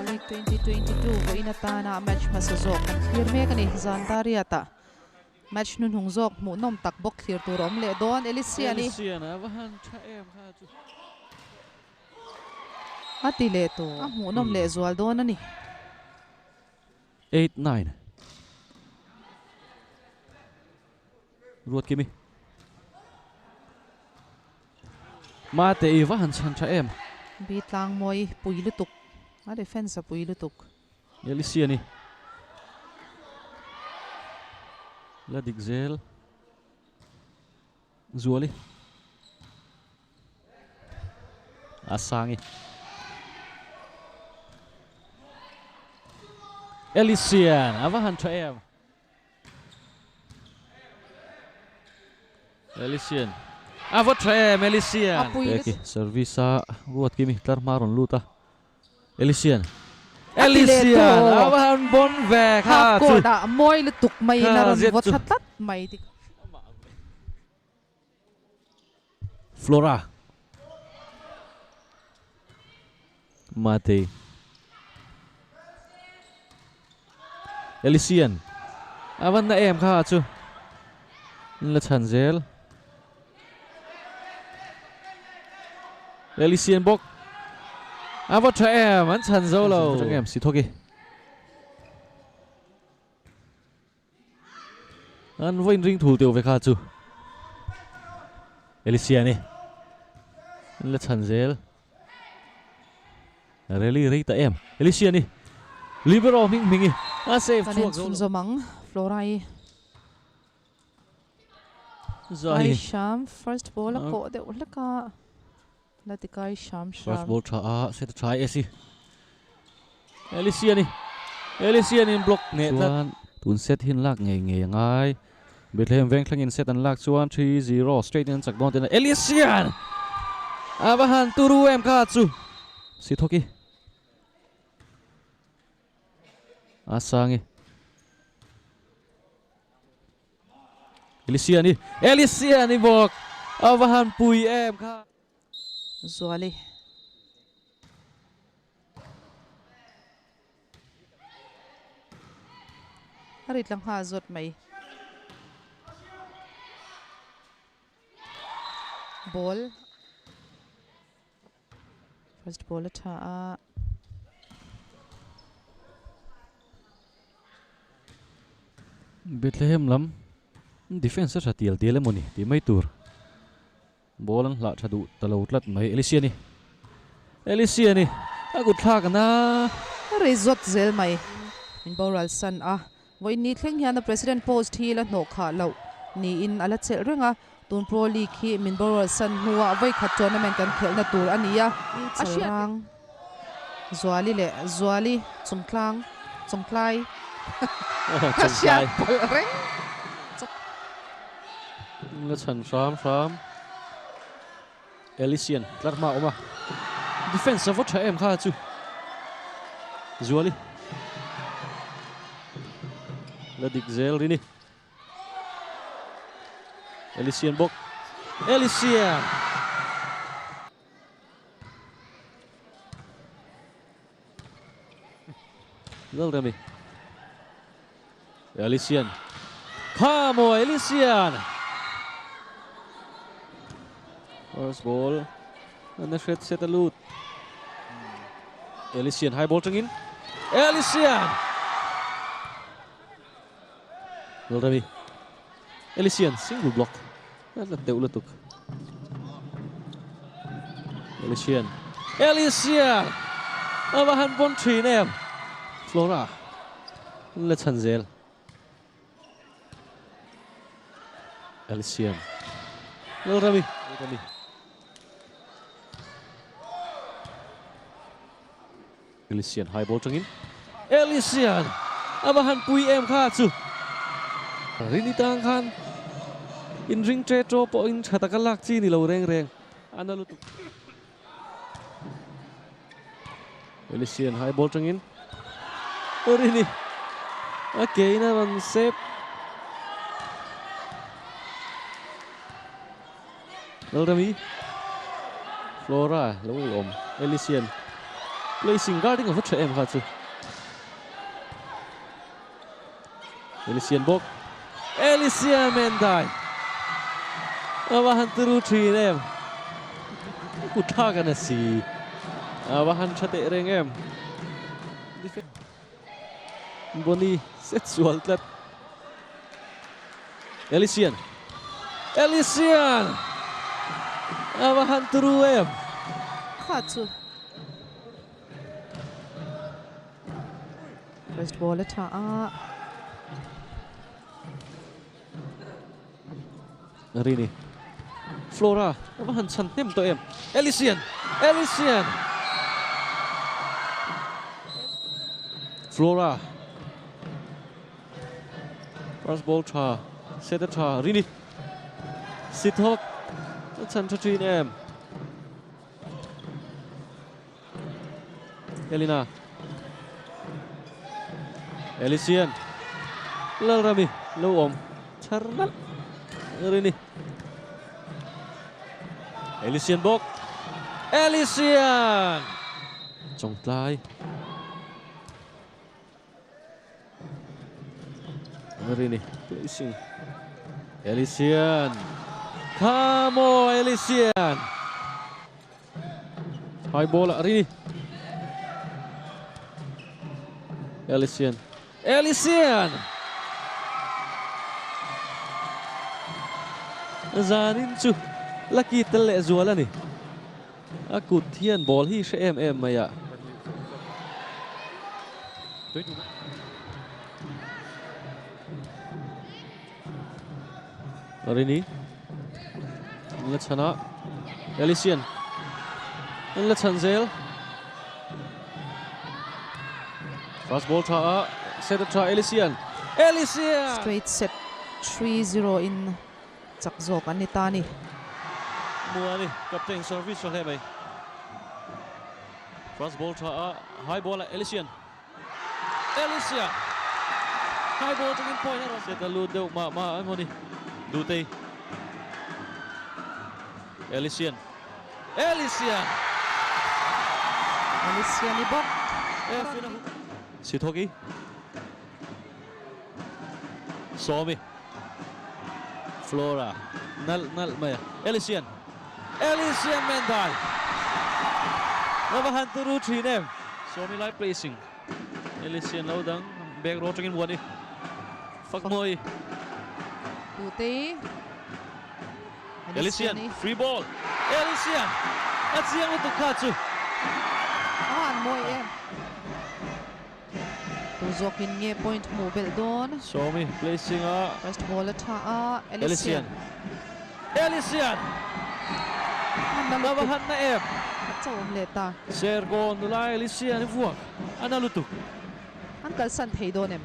League 2022 ko inata na match masazok ang clear me kani Zandariata match nun hungzok mu nom takbok clear turom le don Elysia ni avahan cha em kha chu ati le to mu nom le zual don ani 8-9 ruột kimi mate avahan chan cha em bitlang moi puilutuk a defense puilutuk Elysia ni la digzel zuali asangi Elysian avahan cha em Elysian avot cha em Elysian Apuilut. service ruột kimi tar maron luta Elysian Elysian avahan bon ve kha half court da moi lutuk mai Kha naron zet vot chu. thatat mai ti Flora mate Elysian avan na em kha chu la chanzel Elysian bok avot cha em an chan zo lo trong em si thoki an voin ring thul teu ve kha chu Elysian ni la chanzel rally rei ta em Elysian ni libero ming mingi a save kanin chuak sun zo zomang Florai zai Kai Sham first ball a ko de ulaka lati Kai Sham first Sham ball try set try esi Elysian in block ne chuan tun set hin lak nge nge ngai Bethlehem veng thlangin set an lak chuan 3-0 straight in chak don ten Elysian abahan turu em kha chu si thoki asangi Elysian ni bok abahan pui em kha Zuali harit lang ha zot mai ball first ball tha Bethlehem lam defense sa tial tial moni ti mai tur bolang la thadu talo tlat mai Elysian ni agut thak na resort zel mai in boral san voi ni thleng hian president post hi la no kha lo ni in ala chel renga tun pro league hi min boral san huwa voi kha tournament kan khelna tur ania ashiang zuali chungklai chai reng la chan ram Elysian tlarma oma defense of what em kha chu zuali la digzel rini Elysian bok Elysian Gol rami Elysian Kamo Elysian first ball and the shot set a loot Elysian high ball in Elysian Gol rami Elysian single block and the teu lutuk Elysian abahan bon 3 nem Flora la chanzel Elysian Gol rami Elysian high ball in Elysian abahan pui em kha chu rini tang khan in ring tro po in chatakalak chi ni lo reng analutu Elysian high ball in rini okay na man save Rami Flora lâu lồm Elysian placing guarding of a em kha chu Elysian bok Elysian Mendai awahan turu 3 em kutha kana si awahan chate reng em Boni set sual tlat Elysian awahan turu em kha chu first ball tha Rini Flora awahan chan tem to em Elysian Flora first ball tha set tha Rini Sithok chan tha 3 em Elina Elysian Lal Rami Lo om Charnat Rini Elysian bok Elysian Chong tlai Rini placing Elysian Kamo Elysian high ball Rini Elysian Zanin chu Lucky tele zuala ni Akut thian ball hi she em maya Rini Lachana Elysian Lachanzel fast ball tha set tha Elysian straight set 3-0 in chakzok anitani Muani captain service so hemai fast ball tha high ball Elysian high ball to win point na set lu deu ma amoni dutei Elysian ibok Sithoki Somi Flora nal maya Elysian Mendai Nabahan turu 3 em Somi live placing Elysian lau dang back row tengin buat ni fuck moi Putih Elysian free ball Elysian at siang untuk kacu moi em Tuzokin nge point mo beldon Somi placing first ball tha Elysian Nabahan na em chom leta Sergo nulai Elysian vuak analutu Uncle San thei don em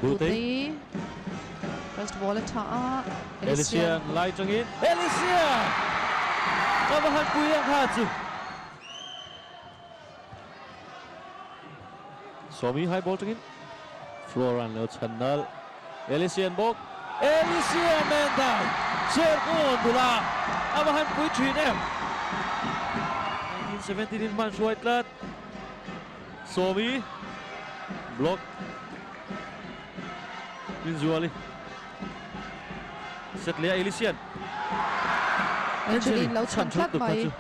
Putih first ball tha Elysian lai changin Elysian Nabahan puyang kacu Somi high ball changin Floran leo chandal Elysian bok Elysian Mendai Sergo nula Nabahan pui 3 em 1917 in man suai tlat Somi block Vinzuali set lea Elysian Angeline lau chan tlat mai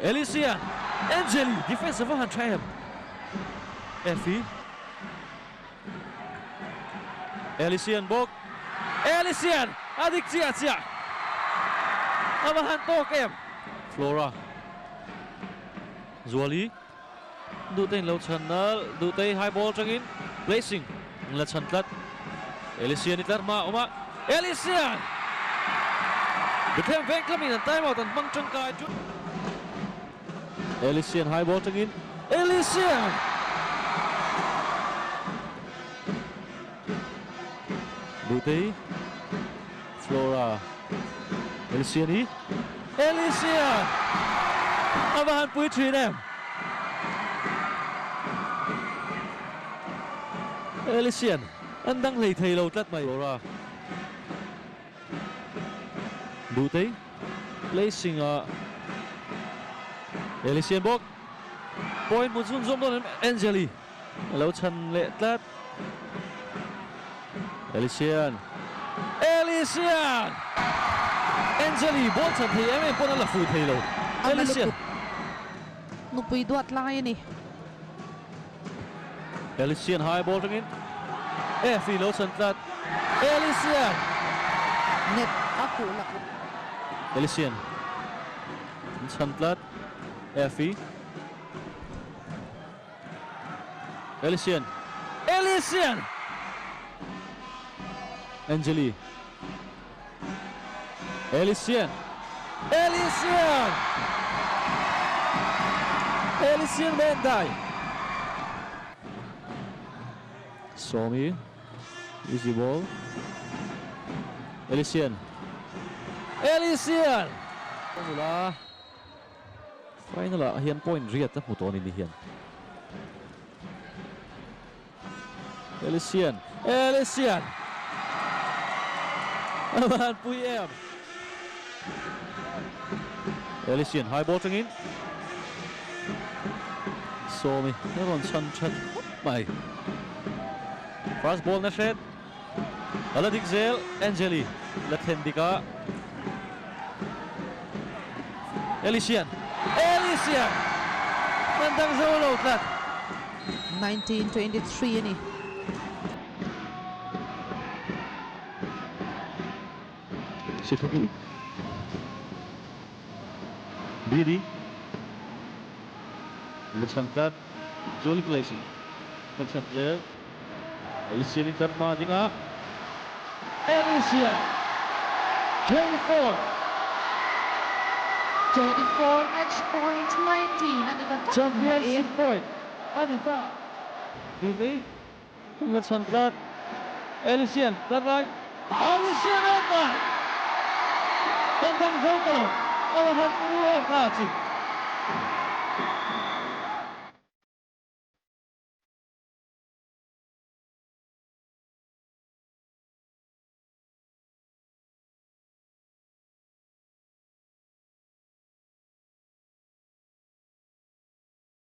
Elysian Angeli defensive hand tram Effie Elysian bok Elysian adik cia Abahan tok em Flora Zuali Dutay lau channel Dutay high ball changin placing la chan tlat Elysian itlar ma oma Elysian Bethem veng kami nan time out an bang chang kai chu Elysian high ball changin Elysian Dutay Flora Elysian Abahan pui 3 em Elysian andang lei thei lo tlat mai Flora Dutay placing Elysian bok point một zoom zoom don Angeli lâu chân lệ tát Elysian Angeli ball chân thì em pon là phụ thầy lâu Elysian nupui duat lai ni Elysian high ball ringin Effie lâu chân tát Elysian net aku lak Elysian chân tát Effie Elysian Angeli Elysian Bendai Somi easy ball Elysian Mula final hian point riat ta muton ini hian Elysian Aman pui em Elysian high ball in Somi naron chan mai fast ball na shed Aladik Zel Angeli Lathendika Elysian nandang zolo tat 1923 ni Shifuki Didi Lechankat Joli Placing Lechankat Elysian Interma Dinga Elysian 24 match point 19 and the Championship point Anita Didi Lechankat Elysian Terbaik Elysian Interma Tentang Zoko Alahan Purwo Nazi